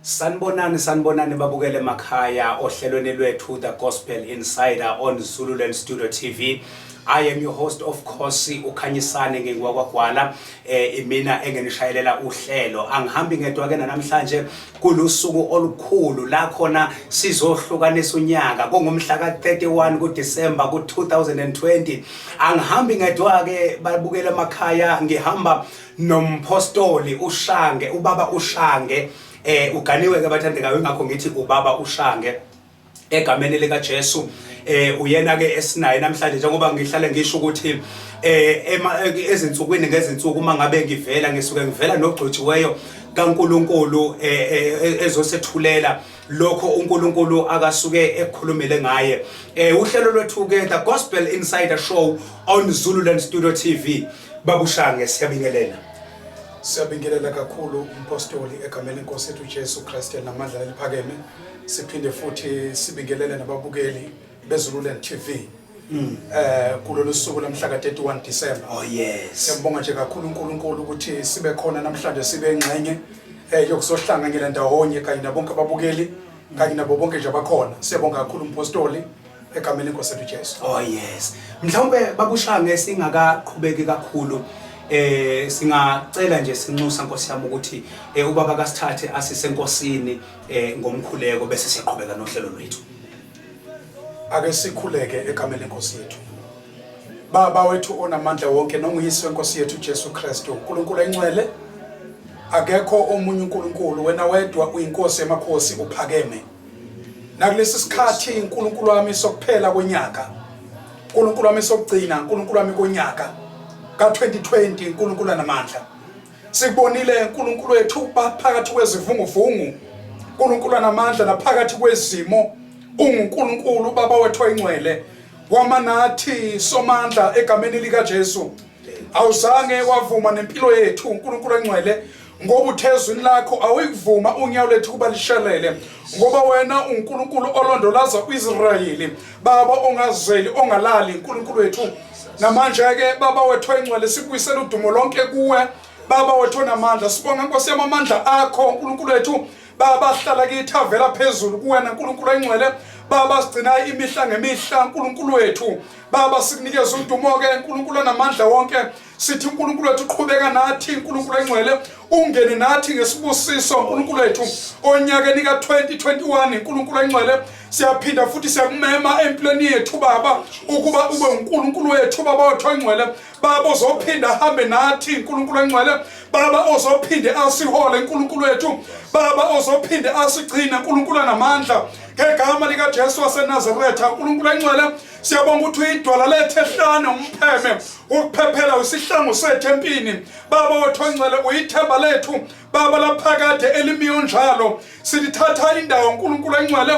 Sanibonani babukele emakhaya ohlelweni lwethu The Gospel Insider on Zululand Studio TV. I am your host of course uKhanyisane ngikwagwala imina engenishayelela uhlelo angihambi ngedwa ke namhlanje kulusuku olukhulu la khona sizohlukanisa unyaka kungumhla ka31 kuDisemba ku2020 angihambi ngedwa ke babukele emakhaya ngihamba nompostoli uShange ubaba uShange uganiwe ke bathandekayo ngakho ngithi ubaba uShange egameni lika Jesu uyena ke esinaye namhlanje njengoba ngihlale ngisho ukuthi ezinsukwini ngezinsuku mangabe ngivela ngisuke ngivela nogcotshiweyo kaNkuluNkulu ezosethulela lokho uNkulunkulu akasuke ekhulumile ngaye uhlelo lwethu ke The Gospel Insider Show on Zululand Studio TV babushange siyabingelela. Siyabingelela kakhulu umpostoli egameni lenkosi yethu Jesu Kristu namandla eliphakeme siphinde futhi sibingelele nababukeli beZululand TV kulolu suku lamhla ka31 December. Oh yes. Siyabonga nje kakhulu uNkulunkulu ukuthi sibe khona namhlanje sibe engxenye yokusohlanganyela ndawonye kanye nabonke ababukeli kanye nabo bonke nje abakhona. Siyabonga kakhulu umpostoli egameni lenkosi yethu Jesu. Oh yes. Mhlawumbe babushange singakaqhubeki kakhulu singacela nje sinxusa Nkosi yami ukuthi ubaba kaSithathe asisenkosini ngomkhuleko bese siyaqhubeka nohlelo lwethu. Ake sikhuleke egameni lenkosi yethu. Baba wethu onamandla wonke nonguyise wenkosi yethu Jesu Kristu uNkulunkulu encwele akekho omunye uNkulunkulu wena wedwa uyinkosi emakhosi uphakeme. Nakulesi sikhathi uNkulunkulu wami sokuphela konyaka uNkulunkulu wami sokugcina uNkulunkulu wami konyaka ka2020 uNkulunkulu anamandla sikubonile uNkulunkulu wethu phakathi kwezivunguvungu uNkulunkulu anamandla naphakathi kwezimo uNkulunkulu baba wethu oyingcwele wamanathi somandla egameni lika Jesu awuzange wavuma nempilo yethu uNkulunkulu engcwele ngoba uthezwini lakho awuyivuma unyawo lethu kuba lishelele ngoba wena uNkulunkulu olondolaza uIsrayeli baba ongazeli ongalali uNkulunkulu wethu namanje ke baba wethu engcwele sikuyisela udumo lonke kuwe baba wethu namandla sibonga Nkosi yami amandla akho uNkulunkulu wethu baba ahlala kithi avela phezulu kuwena uNkulunkulu engcwele baba sigcina imihla ngemihla uNkulunkulu wethu baba sikunikeza udumo ke uNkulunkulu namandla wonke sithi uNkulunkulu wethu uqhubeka nathi uNkulunkulu engcwele ungene nathi ngesibusiso uNkulunkulu wethu onyakeni ka2021 uNkulunkulu engcwele siyaphinda futhi siyakumema empilweni yethu baba ukuba ube uNkulunkulu wethu baba wethu engcwele baba ozophinda hambe nathi uNkulunkulu engcwele baba ozophinde asihole uNkulunkulu wethu baba ozophinde asigcina uNkulunkulu namandla ngegama lika Jesu waseNazaretha uNkulunkulu engcwele siyabonga ukuthi idwala lethu ehlane umpheme ukuphephela isihlangu sethu empini baba wethu engcwele uyithemba lethu baba laphakade elimiyo njalo silithatha indawo uNkulunkulu engcwele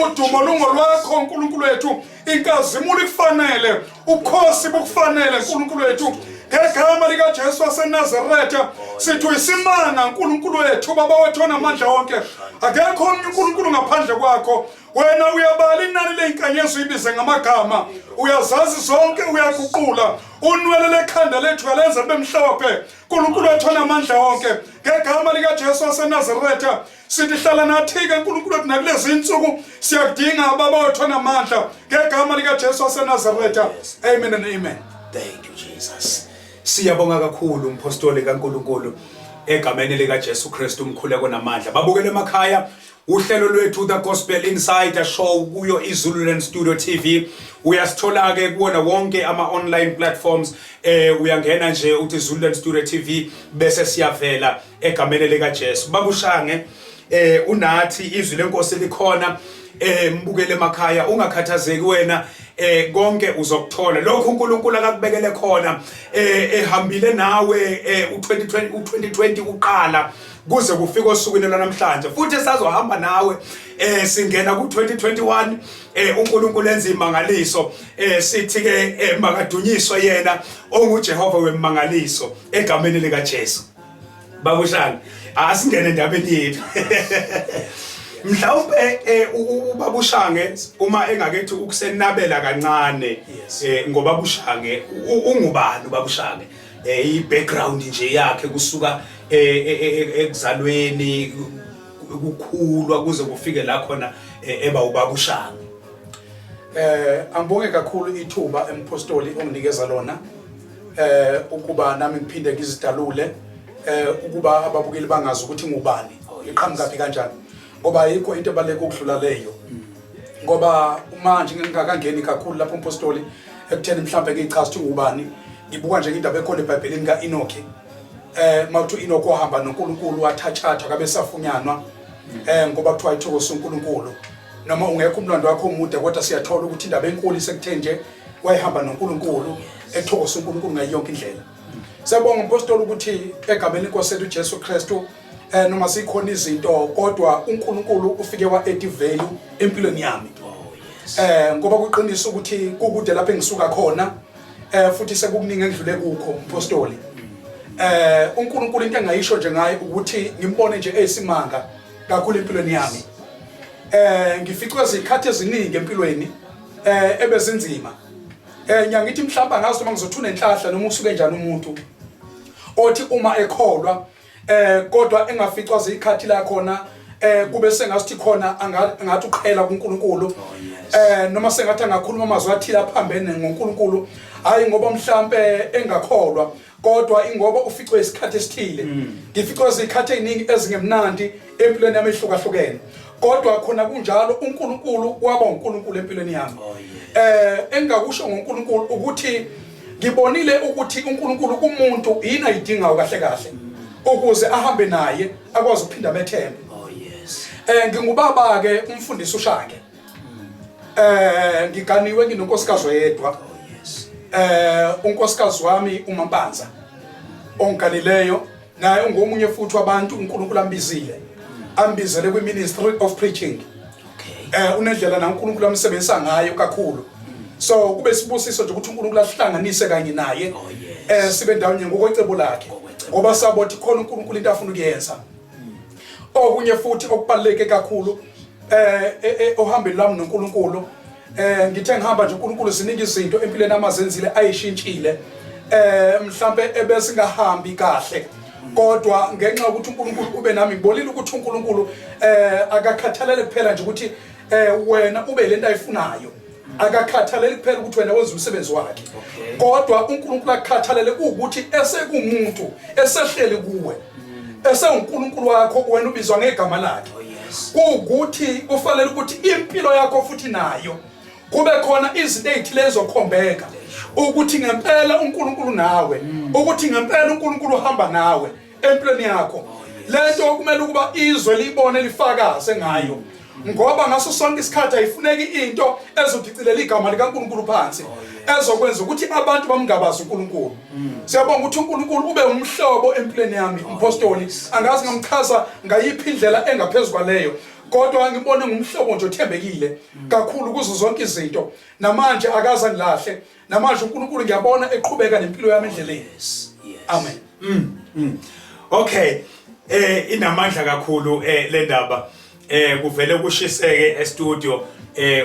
udumo lungolwakho uNkulunkulu wethu inkazimulo ifanele ukhosi bukufanele uNkulunkulu wethu ngegama lika Jesu waseNazaretha sithi uyisimanga uNkulunkulu wethu baba wethu onamandla wonke akekho omunye uNkulunkulu ngaphandle kwakho wena uyabala inani leinkanyezo uyibize ngamagama uyazazi zonke uyaguqula unwelele ekhanda lethu yalenza bemhlophe uNkulunkulu wethu onamandla wonke ngegama lika Jesu waseNazaretha sithi hlala nathi ke uNkulunkulu wethu nakulezi insuku siyakudinga baba wethu onamandla ngegama lika Jesu waseNazaretha amen and amen. Thank you Jesus. Siyabonga kakhulu umpostoli kaNkulunkulu egameni lika Jesu Kristu umkhuleko namandla babukele emakhaya uhlelo lwethu The Gospel Insider Show kuyo iZululand Studio TV uyasithola ke kuona wonke ama online platforms uyangena nje uthi Zululand Studio TV bese siyavela egameni lika Jesu babushange unathi izwi lenkosi likhona mbukele emakhaya ungakhathazeki wena konke uzokuthola lokho uNkulunkulu akakubekele khona ehambile nawe u2020 uqala kuze kufike osukwini lanamhlanje futhi sazohamba nawe singena ku2021 uNkulunkulu enza imangaliso sithi ke makadunyiswa yena onguJehova wemangaliso egameni lika Jesu babushana asingene endabeni yethu mhlawumbe ubabushange uma engakethi ukusenabela kancane ngoba bushange ungubani ubabushange i background nje yakhe kusuka ekuzalweni ukukhulwa kuze kufike la khona eba ubabushanga. Angibonge kakhulu ithuba empostoli onginikeza lona ukuba nami ngiphinde ngizidalule ukuba ababukeli bangazi ukuthi ngubani iqhamuka phi kanjani ngoba yikho into ebaleka ukudlula leyo ngoba manje ngingakangeni kakhulu lapho empostoli ekutheni mhlambe ngichaza ukuthi ngubani ngibuka nje indaba ekhona eBhayibhelini kaEnoki mawuthi uEnoki ohamba noNkulunkulu wathathathwa kabe safunyanwa ngoba kuthiwa ithokoza uNkulunkulu noma ungekho umlando wakho omude kodwa siyathola ukuthi indaba enkulu isekuthe nje wayehamba noNkulunkulu ethokoza uNkulunkulu ngayo yonke indlela. Siyabonga umpostoli ukuthi egameni lenkosi yethu Jesu Kristu noma sikhona izinto kodwa uNkulunkulu ufike wa-add value empilweni yami. Ngoba kuqinisa ukuthi kukude lapho engisuka khona futhi sekukuningi engidlule kukho umpostoli. uNkulunkulu into engayisho nje ngaye ukuthi ngimbone nje esimanga kakhulu empilweni yami. Ngificwe izikhathi eziningi empilweni ebezinzima. Ngiyangithi mhlawumbe ngazi noma ngizothuna enhlahla noma usuke njani umuntu othi uma ekholwa kodwa engaficwa izikhathi la khona kube sengathi khona angathi uqhela kuNkulunkulu noma sengathi angakhuluma amazwi athile aphambene ngoNkulunkulu hayi ngoba mhlawumbe engakholwa kodwa ingoba uficwe isikhathi esithile ngificwe izikhathi eziningi ezingemnandi empilweni yami ehlukahlukene kodwa khona kunjalo uNkulunkulu waba uNkulunkulu empilweni yami. Engakusho ngoNkulunkulu ukuthi ngibonile ukuthi uNkulunkulu kumuntu yini ayidingayo kahle kahle ukuze ahambe naye akwazi ukuphinda amethembe. Ngingubaba ke umfundisi uShake. Ngiganiwe nginonkosikazi oyedwa. Unkosikazi wami uMampanza onganileyo naye ungomunye futhi wabantu uNkulunkulu ambizile. Ambizele kwi-ministry of preaching. Unendlela na uNkulunkulu amsebenzisa ngayo kakhulu. So kube sibusiso nje ukuthi uNkulunkulu asihlanganise kanye naye sibe ndawonye ngokwecebo lakhe ngoba sabothi khona uNkulunkulu into afuna ukuyenza. Okunye futhi okubaleke kakhulu ohambeni lami noNkulunkulu ngithe ngihamba nje uNkulunkulu ziningi izinto empilweni amazenzile ayishintshile mhlambe ebesingahambi kahle kodwa ngenxa ukuthi uNkulunkulu ube nami ngibonile ukuthi uNkulunkulu akakhathalele kuphela nje ukuthi wena ube lento ayifunayo akakhathalele kuphela ukuthi wena wenza umsebenzi wakhe kodwa uNkulunkulu akhathalele ukuthi esekumuntu esehleli kuwe esewuNkulunkulu wakho wena ubizwa ngegama lakhe ukuthi kufanele ukuthi impilo yakho futhi nayo kube khona izinto ezithile ezokhombeka ukuthi ngempela uNkulunkulu nawe ukuthi ngempela uNkulunkulu uhamba nawe empilweni yakho lento okumele ukuba izwe libone lifakaze ngayo ngoba ngaso sonke isikhathi ayifuneki into ezodicilela igama likaNkulunkulu phansi ezokwenza ukuthi abantu bamngabazi uNkulunkulu. Siyabonga ukuthi uNkulunkulu ube umhlobo empilweni yami umpostoli angazi ngamchaza ngayiphi indlela engaphezulu kwaleyo kodwa ngibone ngumhlobo nje othembekile kakhulu kuzo zonke izinto namanje akaza ngilahle namanje uNkulunkulu ngiyabona eqhubeka nempilo yami endleleni. Amen. Okay, inamandla kakhulu le ndaba kuvele kushiseke e-studio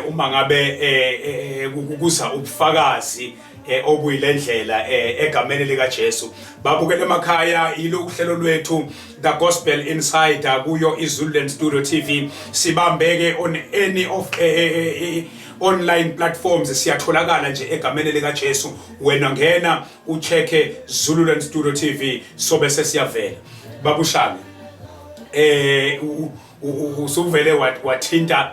uma ngabe kukuza ubufakazi obuyilendlela egameni lika Jesu. Babukele emakhaya ilo uhlelo lwethu The Gospel Insider kuyo iZululand Studio TV sibambeke on any of online platforms siyatholakala nje egameni lika Jesu wena ngena ucheke Zululand Studio TV so bese siyavela. Babushame usuvele wathinta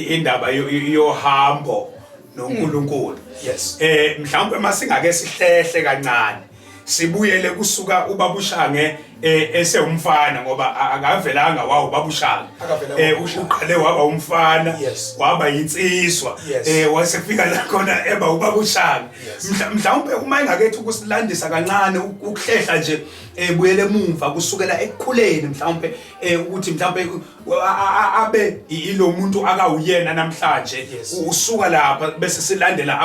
indaba yohambo noNkulunkulu. Yes. Mhlawumbe masingake sihlehle kancane sibuyele kusuka ubabushange esewumfana ngoba akavelanga wawo babushange uqale waba umfana waba yinsizwa wasefika la khona eba ubabushange. Mhlawumbe uma engakethi ukusilandisa kancane ukuhlehla nje ebuyele emuva kusukela ekukhuleni mhlawumbe ukuthi mhlawumbe abe ilo muntu akawuyena namhlanje usuka lapha bese silandela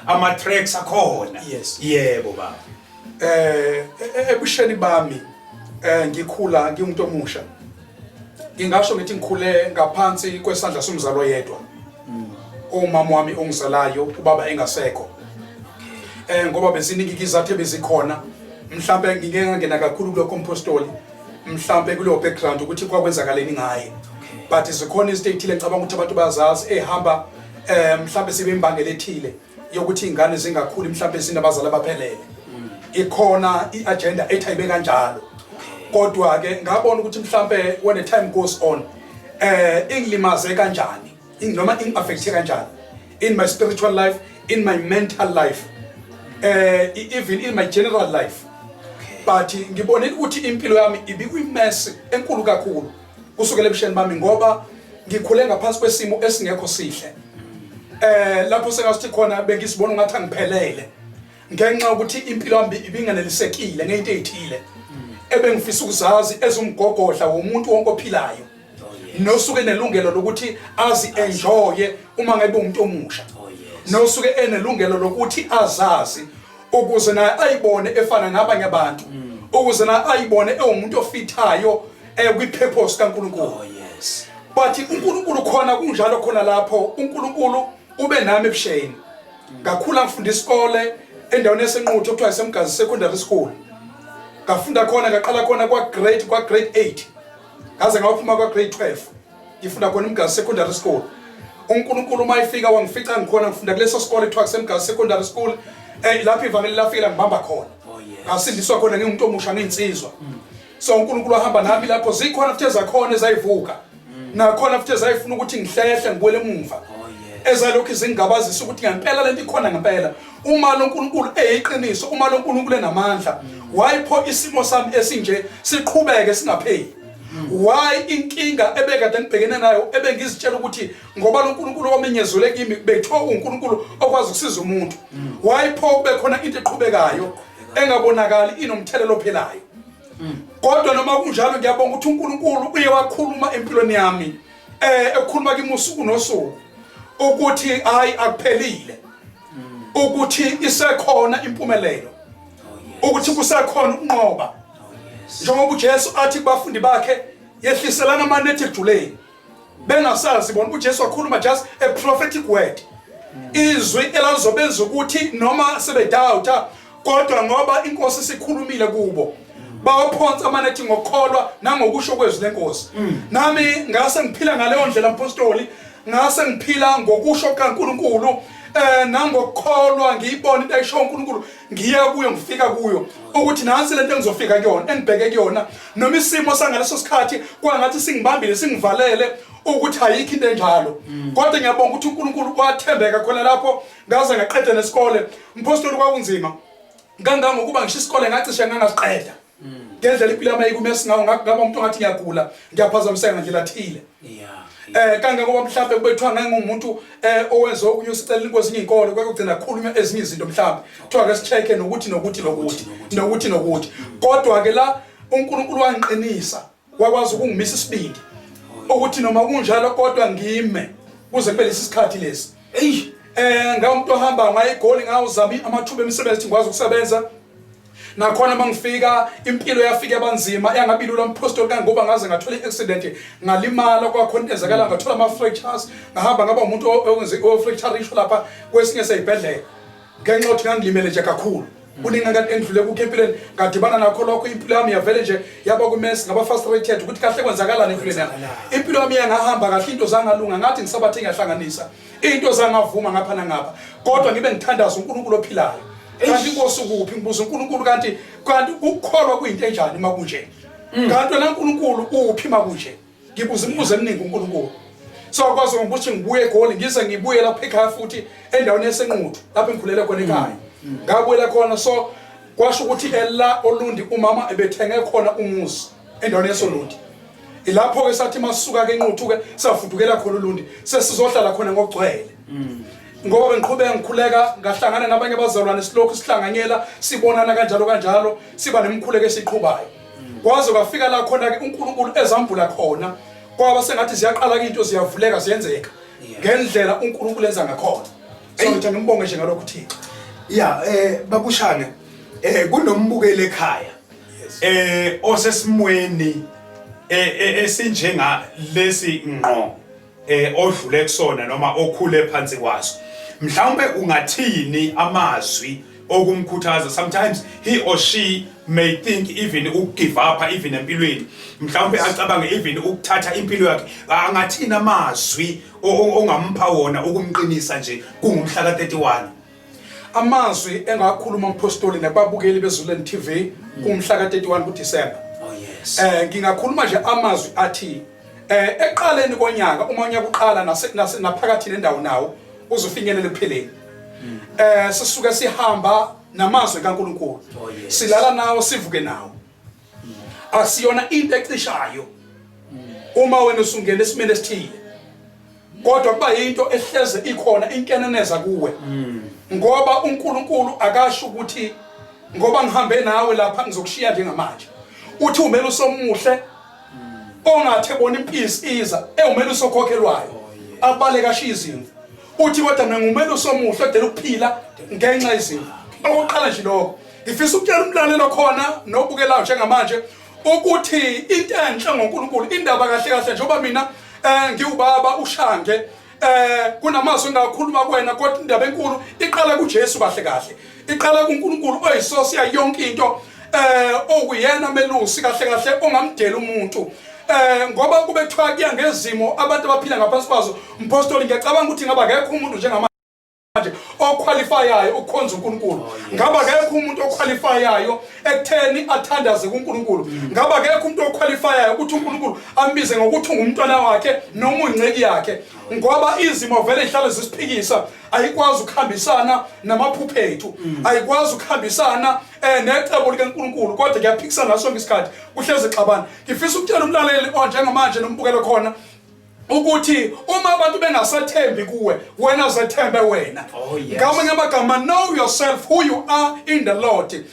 ama tracks akhona. Yebo baba. Ebusheni bami ngikhula ngiumuntu omusha ngingasho ngithi ngikhule ngaphansi kwesandla somzalo oyedwa umama wami ongizalayo ubaba engasekho ngoba beziningi izathu bezikhona mhlambe ngike ngangena kakhulu kulokho compostoli mhlambe kulo background ukuthi kwakwenzakaleni ngaye but zikhona izinto ezithile ngicabanga ukuthi abantu bazazi ehamba mhlambe sibe imbangela ethile yokuthi ingane zingakhuli mhlambe sinabazali abaphelele ikhona iagenda ethayibe kanjalo kodwa ke ngabona ukuthi mhlambe when the time goes on ingilimaze kanjani noma ingaffecte kanjani in my spiritual life, in my mental life, even in my general life. But ngibone ukuthi impilo yami ibikuyimess enkulu kakhulu kusukela ebusheni bami ngoba ngikhule ngaphansi kwesimo esingekho sihle. Lapho sengathi khona bengisibona ngathi angiphelele. Ngenxa ukuthi impilo yami ibinganelisekile ngento ezithile. Ebengifisa ukuzazi ezumgogodla womuntu wonke ophilayo. Nosuke nelungelo lokuthi azi enjoye uma ngabe umuntu omusha. Nosuke enelungelo lokuthi azazi ukuze naye ayibone efana nabanye abantu. Ukuze naye ayibone ewumuntu ofithayo kwi-purpose kaNkulunkulu. But uNkulunkulu khona kunjalo khona lapho uNkulunkulu ube nami ebusheni. Ngakhula ngifunda isikole endaweni esenquthu okuthiwa isemgazi secondary school. Ngafunda khona ngaqala khona kwa grade 8. Ngaze ngaphuma kwa grade 12. Ngifunda khona eMgazi secondary school. uNkulunkulu mayifika wangifica ngikhona ngifunda kuleso sikole ekuthiwa isemgazi secondary school. Lapho ivangeli lafika ngibamba khona. Ngasindiswa khona ngingumuntu omusha nginsizwa. So uNkulunkulu ahamba nami lapho zikhona futhi ezakhona ezayivuka. Nakhona futhi ezayifuna ukuthi ngihlehle ngibuyele emuva. Ezalokhu izingabazisa ukuthi ngempela lento ikhona ngempela. Uma lo uNkulunkulu eyiqiniso, uma lo uNkulunkulu enamandla, wayipho isimo sami esinje siqhubeke singapheli. Why inkinga ebekade ngibhekene nayo ebengizitshela ukuthi ngoba lo uNkulunkulu wamenyezule kimi bethiwa uNkulunkulu okwazi ukusiza umuntu. Wayipho kube khona into eqhubekayo engabonakali inomthelelo ophelayo. Kodwa noma kunjalo ngiyabonga ukuthi uNkulunkulu uye wakhuluma empilweni yami ekhuluma kimi usuku nosuku ukuthi hayi akuphelile. Ukuthi isekhona impumelelo. Ukuthi kusekhona ukunqoba. Njengoba uJesu athi kubafundi bakhe yehliselana amanethi ejuleni. Bengasazi bona uJesu wakhuluma just a prophetic word. Izwi elazobenza ukuthi noma sebedoubt kodwa ngoba inkosi sikhulumile kubo. Bawaphonsa amanethi ngokholwa nangokusho kwezwi lenkosi. Nami ngase ngiphila ngaleyo ndlela apostoli, ngase ngiphila ngokusho kaNkulunkulu nangokholwa ngiyibona into ayisho uNkulunkulu ngiya kuyo ngifika kuyo ukuthi nansi lento engizofika kuyona engibheke kuyona noma isimo sangaleso sikhathi kwangathi singibambile singivalele ukuthi ayikho into enjalo kodwa ngiyabonga ukuthi uNkulunkulu wathembeka khona lapho ngaze ngaqeda nesikole umpostoli kwakunzima kangangokuba ngisho isikole ngacishe ngangasiqeda ngendlela impilo yami ayikumesi ngawo ngaba umuntu ongathi ngiyagula ngiyaphazamiseka ngendlela ethile kangangoba mhlawumbe kubethiwa ngangumuntu owenza ukunyusicela inkosi inkolo kwakugcina khuluma ezinye izinto mhlawumbe kuthiwa ke sicheke nokuthi kodwa ke la uNkulunkulu wangiqinisa wakwazi ukungimisa isibindi ukuthi noma kunjalo kodwa ngime kuze kube lesi sikhathi lesi ngawumuntu ohamba ngayigoli ngawuzama amathuba emisebenzi ngikwazi ukusebenza nakhona mangifika impilo yafika abanzima yangabilula umpostoli kangoba ngaze ngathola iaccident ngalimala kwakhona ezakala ngathola ama fractures ngahamba ngaba umuntu owenze fracture issue lapha kwesinye seyibhedlela ngenxa yokuthi ngangilimele nje kakhulu kuningi kanti endlule kukhempileni ngadibana nakho lokho impilo yami yavele nje yaba kumesi ngaba frustrated ukuthi kahle kwenzakalani empilweni yami impilo yami yangahamba kahle into zangalunga ngathi ngisabathe ngiyahlanganisa into zangavuma ngapha nangapha kodwa ngibe ngithandaza uNkulunkulu ophilayo kanti inkosi kuphi ngibuza uNkulunkulu kanti ukukholwa kuyinto enjani makunje kanti wena uNkulunkulu uphi makunje ngibuza imibuzo eminingi uNkulunkulu so akwazi ukuthi ngibuye eGoli ngize ngibuye lapha ekhaya futhi endaweni yasenquthu lapho engikhulele khona ekhaya ngabuyela khona so kwasho ukuthi ela Olundi umama ebethenge khona umuzi endaweni yasoLundi ilapho ke sathi masuka ke enquthu ke safudukela khona uLundi sesizohlala khona ngokugcwele ngoba bengiqhubeka ngikhuleka ngahlangana nabanye abazalwane silokhu sihlanganyela sibonana kanjalo siba nemkhuleko esiqhubayo kwaze kwafika la khona ke uNkulunkulu ezambula khona kwaba sengathi ziyaqala ke into ziyavuleka ziyenzeka ngendlela uNkulunkulu enza ngakhona so ngithi ngimbonge nje ngalokho Thixo babushane kunombukele ekhaya osesimweni esinjenga lesi ngqo odlule kusona noma okhule phansi kwaso mhlawumbe ungathini amazwi okumkhuthaza. Sometimes he or she may think even give up even empilweni, mhlawumbe acabange even ukuthatha impilo yakhe. Angathina amazwi ongampha wona ukumqinisa nje kungumhla ka-31. Amazwi engakhuluma umpostoli nakubabukeli beZuleni TV kumhla ka-31 kuDisemba. Oh yes. Ngingakhuluma nje amazwi athi eqaleni konyaka uma unyaka uqala naphakathi nendawo nawo uzofinyelela ekupheleni. Sisuke sihamba namazwi kaNkulunkulu. Silala nawo sivuke nawo. Asiyona into ecishayo. Uma wena usungena esimene esithile. Kodwa kuba into ehleze ikhona inkeneneza kuwe. Ngoba uNkulunkulu akasho ukuthi ngoba ngihambe nawe lapha ngizokushiya njengamanje. Uthi umele usomuhle ongathe bona impisi iza umele usokhokhelwayo abaleka ashiya izimvu. Uthi kodwa mina ngumele usomuhle odela ukuphila ngenxa yezimvu. Oqala nje lokho ngifisa ukutshela umlalelo khona nobukelayo njengamanje ukuthi into enhle ngoNkulunkulu indaba kahle kahle njengoba mina ngiwubaba ushange kunamazwi engakhuluma kuwena kodwa indaba enkulu iqala kuJesu kahle kahle iqala kuNkulunkulu oyisosi yayo yonke into okuyena melusi kahle kahle ongamdela umuntu ngoba kube kuthiwa kuya ngezimo abantu abaphila ngaphansi kwazo umpostoli ngiyacabanga ukuthi ngaba akekho umuntu njengamanje oqualifyayo ukukhonza uNkulunkulu ngaba akekho umuntu oqualifyayo ekutheni athandaze kuNkulunkulu ngaba akekho umuntu oqualifyayo ukuthi uNkulunkulu ambize ngokuthi ungumntwana wakhe noma uyinceki yakhe ngoba izimo vele ihlale zisiphikisa ayikwazi ukuhambisana namaphupho ethu ayikwazi ukuhambisana necebo likaNkulunkulu kodwa kuyaphikisana ngaso sonke isikhathi kuhleze xabana. Ngifisa ukutshela umlaleli njengamanje nombukelo khona ukuthi uma abantu bengasathembi kuwe wena uzethembe wena. Ngamanye amagama, know yourself who you are in the Lord.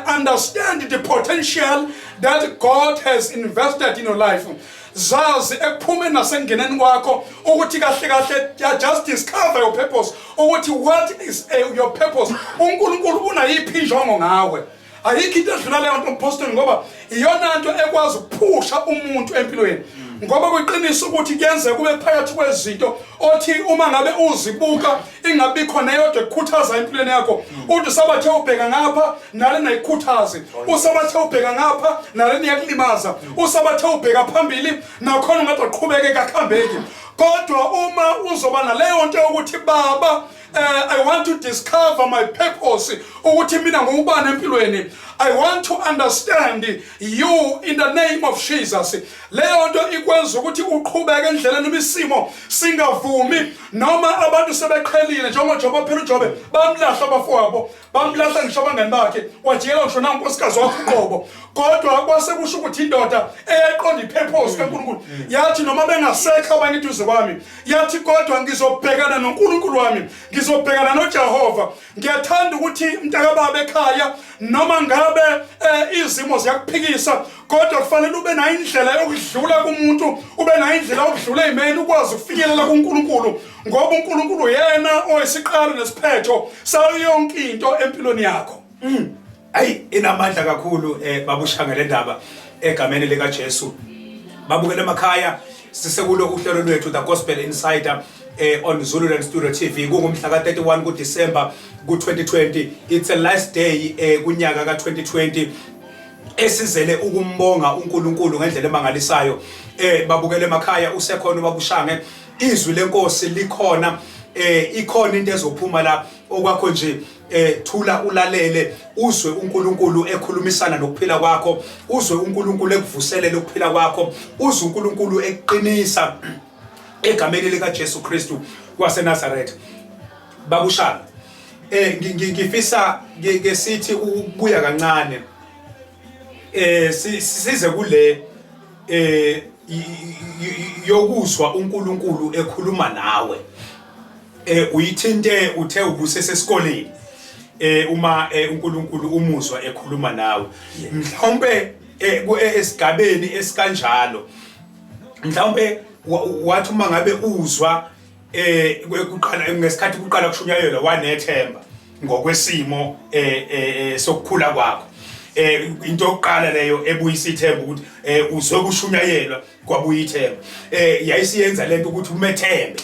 Understand the potential that God has invested in your life. Zazi ekuphumeni nasengeneni kwakho ukuthi kahle kahle just discover your purpose ukuthi what is your purpose. uNkulunkulu unayiphi injongo ngawe. Ayikho into edlula leyo nto mpostoli ngoba iyona nto ekwazi ukuphusha umuntu empilweni. Ngoba kuyiqiniso ukuthi kuyenze kube phakathi kwezinto othi uma ngabe uzibuka ingabi khona eyodwa ekukhuthaza empilweni yakho uthi sabathe ubheka ngapha nalena ikhuthazi usabathe ubheka ngapha nalena iyakulimaza usabathe ubheka phambili nakhona ngathi aqhubeke kakhambeki. Kodwa uma uzoba naleyo nto ukuthi baba I want to discover my purpose ukuthi mina ngubani empilweni. I want to understand you in the name of Jesus. Leyo nto ikwenza ukuthi uqhubeke endleleni ibisimo singavumi noma abantu sebeqhelile njengoJobe phela uJobe bamlahla abafowabo bamlahla ngisho abangani bakhe wajikela ngisho nankosikazi wakhe uqobo kodwa kwase kusho ukuthi indoda eyayiqonda ipurpose kaNkulunkulu yathi noma bengasekho abanye eduze kwami yathi kodwa ngizobhekana noNkulunkulu wami ngizobhekana noJehova. Ngiyathanda ukuthi mntaka baba ekhaya noma ngabe izimo ziyakuphikisa kodwa kufanele ube nayo indlela yokudlula kumuntu ube nayo indlela yokudlula ezimeni ukwazi ukufinyelela kuNkulunkulu ngoba uNkulunkulu yena oyisiqalo nesiphetho sayo yonke into empilweni yakho. Ayi inamandla kakhulu babushanga le ndaba egameni lika Jesu. Babukela emakhaya sisekulo uhlelo lwethu The Gospel Insider on Zululand Studio TV kungumhla ka-31 kuDisemba ku-2020. It's a last day kunyaka ka-2020 esizele ukumbonga uNkulunkulu ngendlela emangalisayo. Babukela emakhaya usekhona babushange izwi lenkosi likhona ikhona into ezophuma la okwakho nje thula ulalele uzwe uNkulunkulu ekhulumisana nokuphila kwakho uzwe uNkulunkulu ekuvuselele ukuphila kwakho uzwe uNkulunkulu eqinisa egameni lika Jesu Kristu waseNazaretha. Babushana ngifisa ngesithi ukubuya kancane size kule yokuzwa uNkulunkulu ekhuluma nawe. Uyithinte uthe ubusesesikoleni uma uNkulunkulu umuzwa ekhuluma nawe mhlawumbe esigabeni esikanjalo mhlawumbe wathi uma ngabe uzwa kuqala ngesikhathi kuqala kushunyayelwa wanethemba ngokwesimo sokukhula kwakho. Into yokuqala leyo ebuyisa ithemba ukuthi uzwe kushunyayelwa kwabuya ithemba. Yayisiyenza lento ukuthi umethembe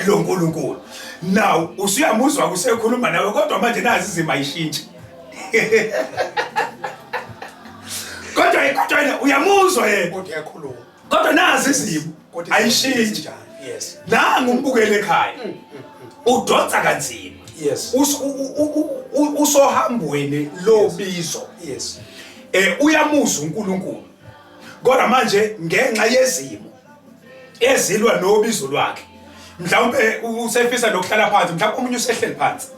lo nkulunkulu. Now usuyamuzwa kusekhuluma nawe kodwa manje nazi izima ayishintshe. Kodwa uyamuzwa yena. Kodwa yakhuluma. Kodwa nazi izimo ayishintshe. Yes. Nanga umbukele ekhaya. Udonsa kanzima. Yes. Usohambweni lobizo. Yes. Uyamuzwa uNkulunkulu. Kodwa manje ngenxa yezimo ezilwa nobizo lwakhe. Mhlawumbe usefisa nokuhlala phansi, mhlawumbe umunye usehleli phansi.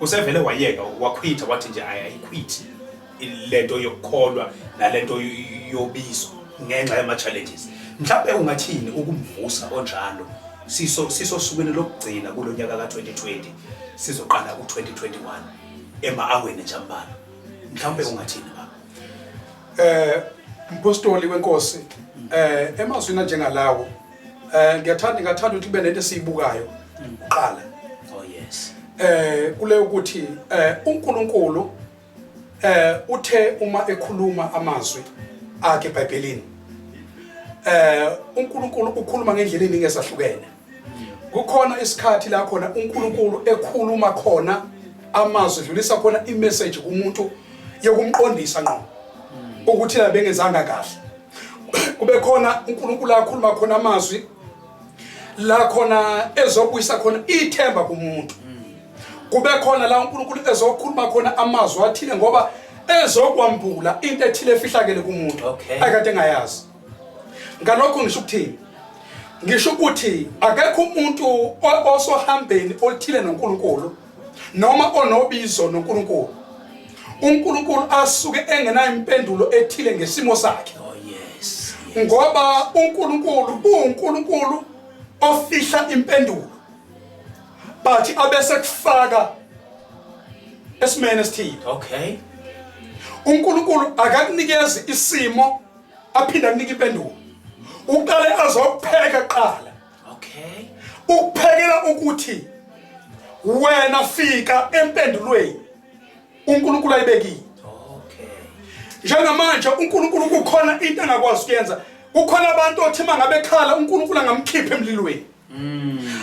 Usevele wayeka wakhwitha wathi nje ayikhwithi lento yokukholwa nalento yobizo ngenxa yama challenges. Mhlawumbe ungathini ukumvusa onjalo sisosukweni lokugcina kulonyaka ka2020 sizoqala ku2021 ema-aweni njambala. Mhlawumbe ungathini baba? Mpostoli wenkosi emazwini njengalawo ngiyathanda ukuthi kube nento esiyibukayo uqala. Oh yes. Kule ukuthi uNkulunkulu uthe uma ekhuluma amazwi akhe eBhayibhelini uNkulunkulu ukhuluma ngendlela eningi ezahlukene. Kukhona isikhathi la khona uNkulunkulu ekhuluma khona amazwi dlulisa khona imessage kumuntu yokumqondisa ngqo ukuthi la bengezanga kahle. Kube khona uNkulunkulu akhuluma khona amazwi la khona ezobuyisa khona ithemba kumuntu. Kube khona la uNkulunkulu ezokhuluma khona amazwi athile ngoba ezokwambula into ethile efihlakele kumuntu akade engayazi. Ngalokho ngisho ukuthini? Ngisho ukuthi akekho umuntu osohambeni olithile noNkulunkulu noma onobizo noNkulunkulu. uNkulunkulu asuke engenayo impendulo ethile ngesimo sakhe. Oh yes. Ngoba uNkulunkulu uNkulunkulu ofihla impendulo. But abese kufaka esimene esithile. Okay. uNkulunkulu akakunikezi isimo aphinda akunika impendulo. Uqale azokupheka qala. Okay. Ukuphekela ukuthi wena fika empendulweni uNkulunkulu ayibekile. Okay. Njengamanje uNkulunkulu kukhona into angakwazi ukuyenza. Kukhona abantu othi mangabekhala uNkulunkulu angamkhipha emlilweni.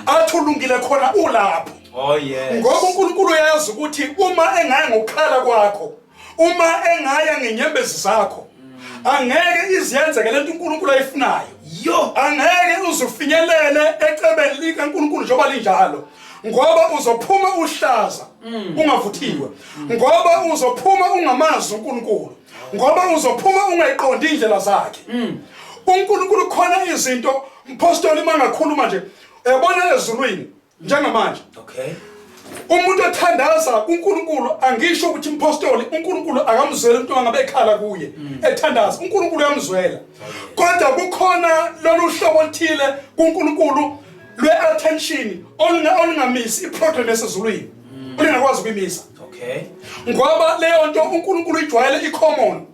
Athulungile khona ulapho. Oh yes. Ngoba uNkulunkulu uyazi ukuthi uma engaya ngokukhala kwakho, uma engaya ngenyembezi zakho, angeke iziyenzeke lento uNkulunkulu ayifunayo. Yo, angeke uzufinyelele ecebeni likaNkulunkulu njengoba linjalo. Ngoba uzophuma uhlaza ungavuthiwe. Ngoba uzophuma ungamazi uNkulunkulu. Ngoba uzophuma ungayiqondi indlela zakhe. uNkulunkulu khona izinto mpostoli mangakhuluma nje yabona ezulwini njengamanje. Okay. Umuntu othandaza uNkulunkulu angisho ukuthi impostoli uNkulunkulu akamzweli umuntu angabe ekhala kuye ethandaza uNkulunkulu uyamzwela. Kodwa kukhona lolu hlobo oluthile kuNkulunkulu lwe-attention olingamisi iprogram esezulwini olingakwazi ukuyimisa. Okay. Ngoba leyo nto uNkulunkulu ijwayele i-common.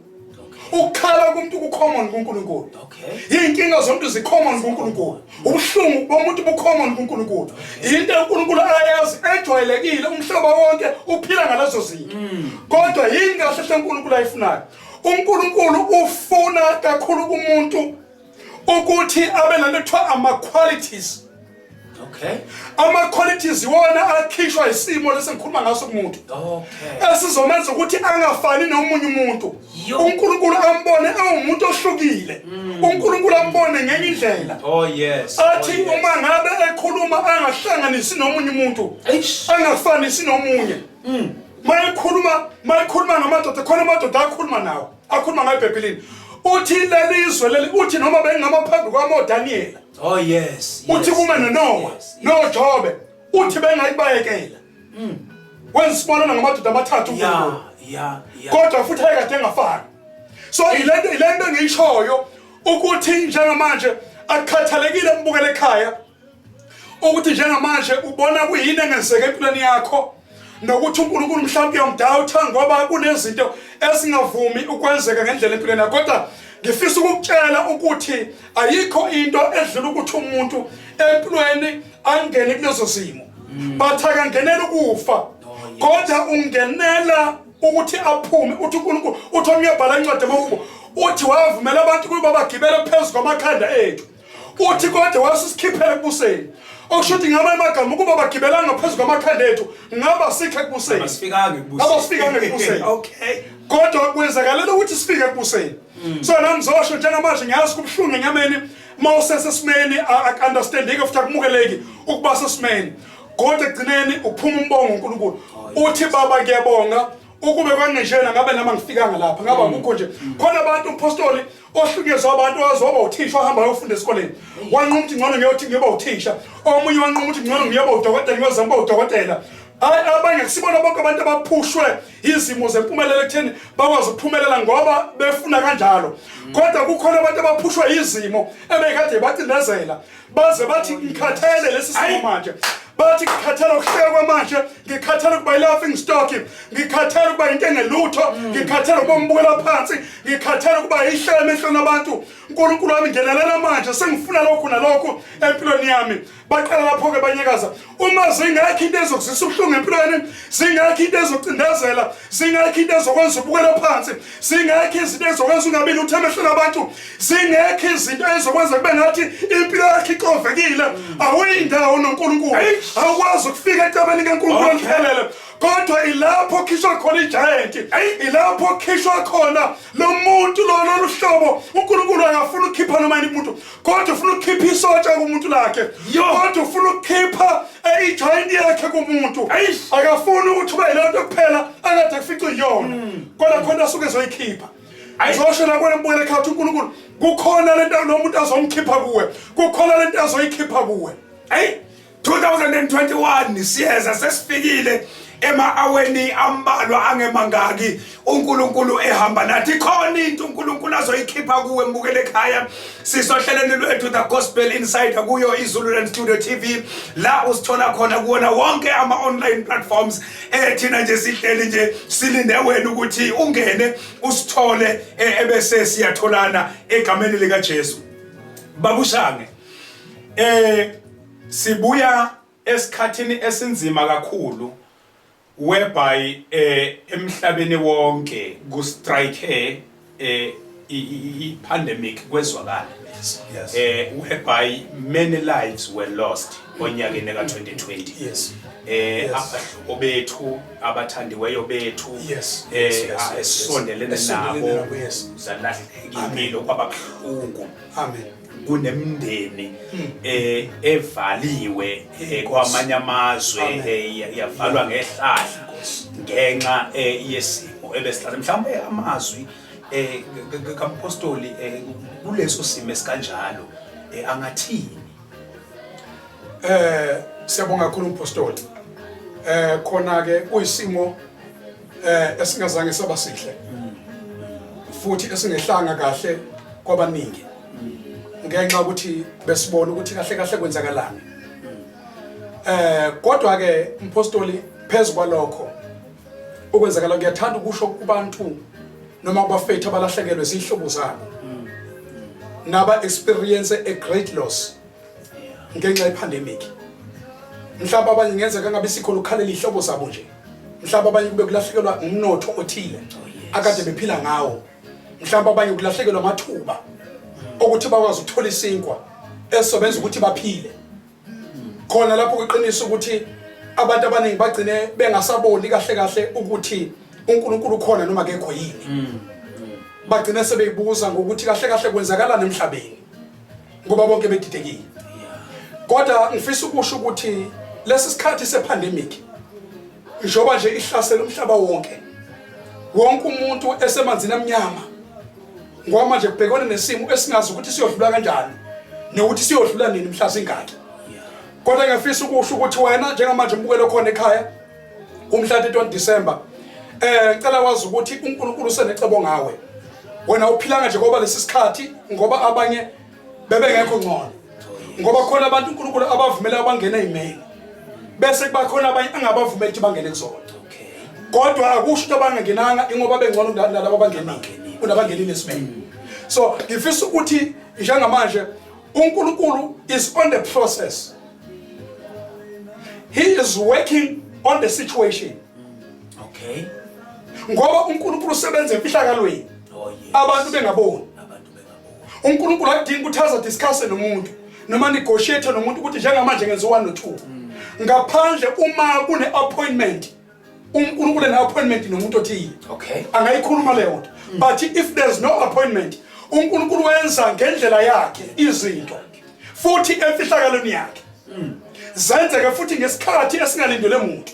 Ukukhala kumuntu ku-common kuNkulunkulu. Okay. Inkinga zonke zi-common kuNkulunkulu. Ubuhlungu bomuntu bu-common kuNkulunkulu. Into uNkulunkulu ayazi ejwayelekile umhlaba wonke uphila ngalezo zinto. Kodwa yini kahle uNkulunkulu ayifunayo? uNkulunkulu ufuna kakhulu kumuntu ukuthi abe nalento ekuthiwa ama-qualities. Okay. Ama-qualities iwona akhishwa isimo lesengikhuluma ngaso kumuntu. Okay. Esizomenza ukuthi angafani nomunye umuntu. Yo. uNkulunkulu ambone engumuntu ohlukile. uNkulunkulu ambone ngenye indlela. Oh yes. Athi uma ngabe ekhuluma angahlanganisi nomunye umuntu. Angafanisi nomunye. Mayikhuluma ngamadoda khona amadoda akhuluma nawo. Akhuluma ngayiBhayibhelini. Uthi lelizwe leli uthi noma bengamaphambi kwamoDaniel. Oh yes. Uthi kume noNoah, noJobe, uthi bengayibayekela. Wenza isibonelo ngamadoda amathathu uNkulunkulu. Yeah. Kodwa futhi ayekade engafani. So ilento engiyishoyo ukuthi njengamanje akukhathalekile umbukele ekhaya ukuthi njengamanje ubona kuyini engenzeka empilweni yakho nokuthi uNkulunkulu mhlawumbe uyamdawutha ngoba kunezinto esingavumi ukwenzeka ngendlela empilweni yakho. Kodwa ngifisa ukukutshela ukuthi ayikho into edlula ukuthi umuntu empilweni angene kulezo zimo. Bathi akangenela ukufa. Kodwa ungenela ukuthi aphume uthi uNkulunkulu uthi uyabhala incwadi eMahubo uthi wavumela abantu kuba bagibele phezulu kwamakhanda ethu uthi kodwa wayesikhiphele ebuseni okusho ukuthi ngaba emagama ukuba bagibelanga phezulu kwamakhanda ethu ngaba sikhe ebuseni abasifikanga ebuseni okay kodwa kwenzakalela ukuthi sifike ebuseni so nami ngizosho njengamanje ngiyazi kubuhlungu enyameni mawusesesimeni understanding futhi akumukeleki ukuba sesimeni kodwa egcineni uphuma umbongo uNkulunkulu uthi baba ngiyabonga ukube kwangenjena ngabe nama ngifikanga lapha ngaba akukho nje khona abantu umpostoli ohlukezwe abantu wazoba uthisha ohamba ayofunda esikoleni wanquma ukuthi ngcono ngiyothi ngiyoba uthisha omunye wanquma ukuthi ngcono ngiyoba udokotela ngiyozama udokotela abanye kusibona bonke abantu abaphushwe izimo zempumelelo ekutheni bakwazi ukuphumelela ngoba befuna kanjalo kodwa kukhona abantu abaphushwe izimo ebekade bacindezela baze bathi ngikhathele lesi simo manje bathi ngikhathele ukuhleka kwamanje ngikhathele ukuba laughing stock ngikhathele ukuba into engelutho ngikhathele ukuba umbukela phansi ngikhathele ukuba ihlelo emehlweni abantu uNkulunkulu wami ngenelela manje sengifuna lokhu nalokhu empilweni yami baqala lapho ke banyakaza uma zingekho into ezokuzisa ubuhlungu empilweni zingekho into ezokucindezela zingekho into ezokwenza ubukela phansi zingekho izinto ezokwenza ungabi lutho emehlweni abantu zingekho izinto ezokwenza kube ngathi impilo yakhe ixovekile awuyindawo noNkulunkulu awukwazi ukufika etabeni kaNkulunkulu eliphelele kodwa ilapho khishwa khona igiant ilapho khishwa khona lo muntu lo hlobo uNkulunkulu akafuna ukukhipha noma yini umuntu kodwa ufuna ukukhipha isotsha kumuntu lakhe kodwa ufuna ukukhipha igiant yakhe kumuntu akafuna ukuthi kube yilento kuphela akade kufica iyona kodwa khona asuke ezoyikhipha ayizosho la kwena mbukele ekhaya uNkulunkulu kukhona lento nomuntu azomkhipha kuwe kukhona lento azoyikhipha kuwe 2021 siyeza sesifikile ema-aweni ambalwa angemangaki uNkulunkulu ehamba nathi khona into uNkulunkulu azoyikhipha kuwe mbukele ekhaya sisohleleni lwethu The Gospel Insider kuyo iZululand Studio TV la usithola khona kuona wonke ama-online platforms thina nje sihleli nje silinde wena ukuthi ungene usithole ebese siyatholana egameni likaJesu babushange sibuya esikhathini esinzima kakhulu whereby emhlabeni wonke ku-strike i-pandemic kwezwakala whereby many lives were lost onyakeni ka-2020 abahlobo bethu abathandiweyo bethu esondelene nabo zalahleka impilo kwababuhlungu amen kunemndeni evaliwe kwamanye amazwe yavalwa ngehlahla ngenxa yesimo ebesithatha mhlawumbe amazwi kampostoli kuleso simo esikanjalo angathini siyabonga kakhulu umpostoli khona ke kuyisimo esingazange saba sihle futhi esingehlanga kahle kwabaningi ngenxa ukuthi besibona ukuthi kahle kahle kwenzakalana kodwa ke umpostoli phezulu lokho okwenzakala ngiyathanda ukusho kubantu noma kubafethu abalahlekelwe izihlobo zabo naba experience a great loss ngenxa yepandemic mhlawumbe abanye ngenzeka ngabe sikhona ukukhalela ihlobo zabo nje mhlawumbe abanye kube kulahlekelwa umnotho othile akade bephila ngawo mhlawumbe abanye kulahlekelwa amathuba ukuthi bakwazi ukuthola isinkwa esobenza ukuthi baphile khona lapho kuqinisa ukuthi abantu abaningi bagcine bengasaboni kahle kahle ukuthi uNkulunkulu khona noma akekho yini bagcine sebeyibuza ngokuthi kahle kahle kwenzakala nemhlabeni ngoba bonke bedidekile kodwa ngifisa ukusho ukuthi lesi sikhathi sepandemic njoba nje ihlasela umhlaba wonke umuntu esemanzini amnyama ngoba manje kubhekwane nesimo esingazi ukuthi siyodlula kanjani nokuthi siyodlula nini mhla singaki kodwa ngiyafisa ukusho ukuthi wena njengamanje mbukelo khona ekhaya umhla 20 December ngicela wazi ukuthi uNkulunkulu usenecebo ngawe wena uphilanga nje ngoba lesi sikhathi ngoba abanye bebengekho ngcono ngoba khona abantu uNkulunkulu abavumela abangena email bese kuba khona abanye angabavumeli ukuthi bangene kuzona kodwa akusho ukuthi abangenanga ingoba bengcono nalabo abangenile kunabangenile esimeni so ngifisa ukuthi njengamanje uNkulunkulu is on the process. He is working on the situation. Okay. Ngoba uNkulunkulu usebenza emfihlakalweni. Abantu bengaboni. uNkulunkulu akudingi ukuthi aza discuss nomuntu noma negotiate nomuntu ukuthi njengamanje ngenza 1 no 2 ngaphandle uma kune appointment uNkulunkulu ne appointment nomuntu othile Okay. angayikhuluma leyo nto but if there's no appointment uNkulunkulu wenza ngendlela yakhe izinto futhi emfihlakalweni yakhe zenzeke futhi ngesikhathi esingalindele umuntu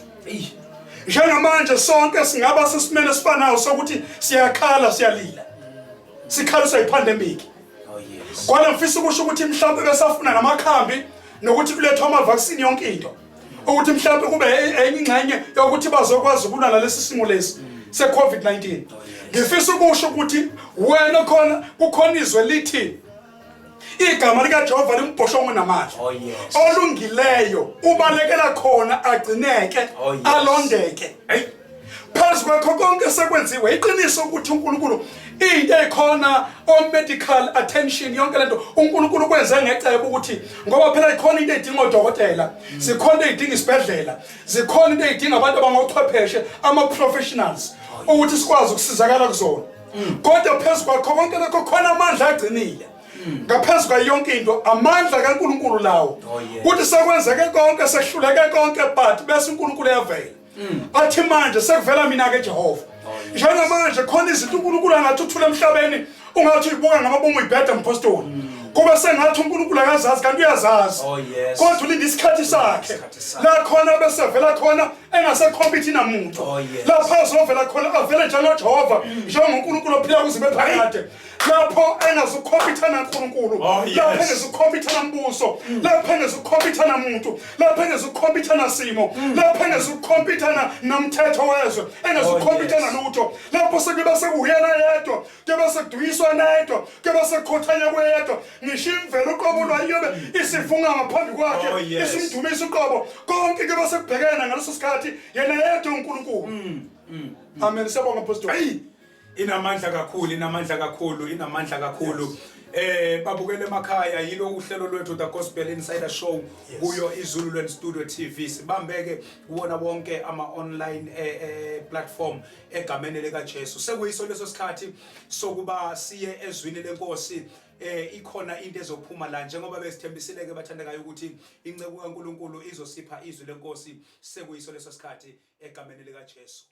njengamanje sonke singaba sesimene esifanayo sokuthi siyakhala siyalila sikhaliswa ipandemic kodwa mfisa ukusho ukuthi mhlawumbe besafuna namakhambi nokuthi kulethwe ama vaccine yonke into ukuthi mhlawumbe kube enye ingxenye yokuthi bazokwazi ukulwa nalesi simo lesi se COVID-19 ngifisa ukusho ukuthi wena khona kukhona izwe lithi igama lika Jehova limbhoshongo namandla olungileyo ubalekela khona agcineke alondeke phezu kwakho konke sekwenziwe iqiniso ukuthi uNkulunkulu into ekhona on medical attention yonke lento uNkulunkulu kwenze ngecebo ukuthi ngoba phela ikhona into edinga odokotela sikhona edinga isibedlela zikhona into edinga abantu abangochwepheshe ama professionals ukuthi sikwazi ukusizakala kuzona kodwa phezu kwakho konke lokho khona amandla agcinile ngaphezu kwa yonke into amandla kaNkulunkulu lawo ukuthi sekwenzeke konke sekuhluleke konke but bese uNkulunkulu uyavela athi manje sekuvela mina ke Jehova njengamanje khona izinto uNkulunkulu angathuthula emhlabeni ungathi uyibuka ngamabomu uyibheda mpostoli kuba sengathi uNkulunkulu akazazi kanti uyazazi kodwa ulinda isikhathi sakhe la khona bese vela khona engasekhompiti namuntu lapha azovela khona avele njalo Jehova njengoNkulunkulu ophila kuzibe phakade lapho engazukhompithana naNkulunkulu lapho engazukhompithana mbuso lapho engazukhompithana umuntu lapho engazukhompithana simo lapho engazukhompithana nomthetho wezwe engazukhompithana lutho lapho sekuba sekuyena yedwa kube sekuduyiswa yedwa kube sekukhothanya kweyedwa ngisho imvelo uqobo lwayobe isifunga ngaphambi kwakhe isimdumisa uqobo konke kube sekubhekena ngaleso sikhathi yena yedwa uNkulunkulu amen siyabonga pastor inamandla kakhulu babukele emakhaya yilo uhlelo lwethu The Gospel Insider Show kuyo iZululand Studio TV sibambeke kubona bonke ama online platform egameni lika Jesu sekuyiso leso sikhathi sokuba siye ezwini lenkosi ikhona into ezophuma la njengoba besithembisile ke bathandekayo ukuthi inceku kaNkulunkulu izosipha izwi lenkosi sekuyiso leso sikhathi egameni lika Jesu.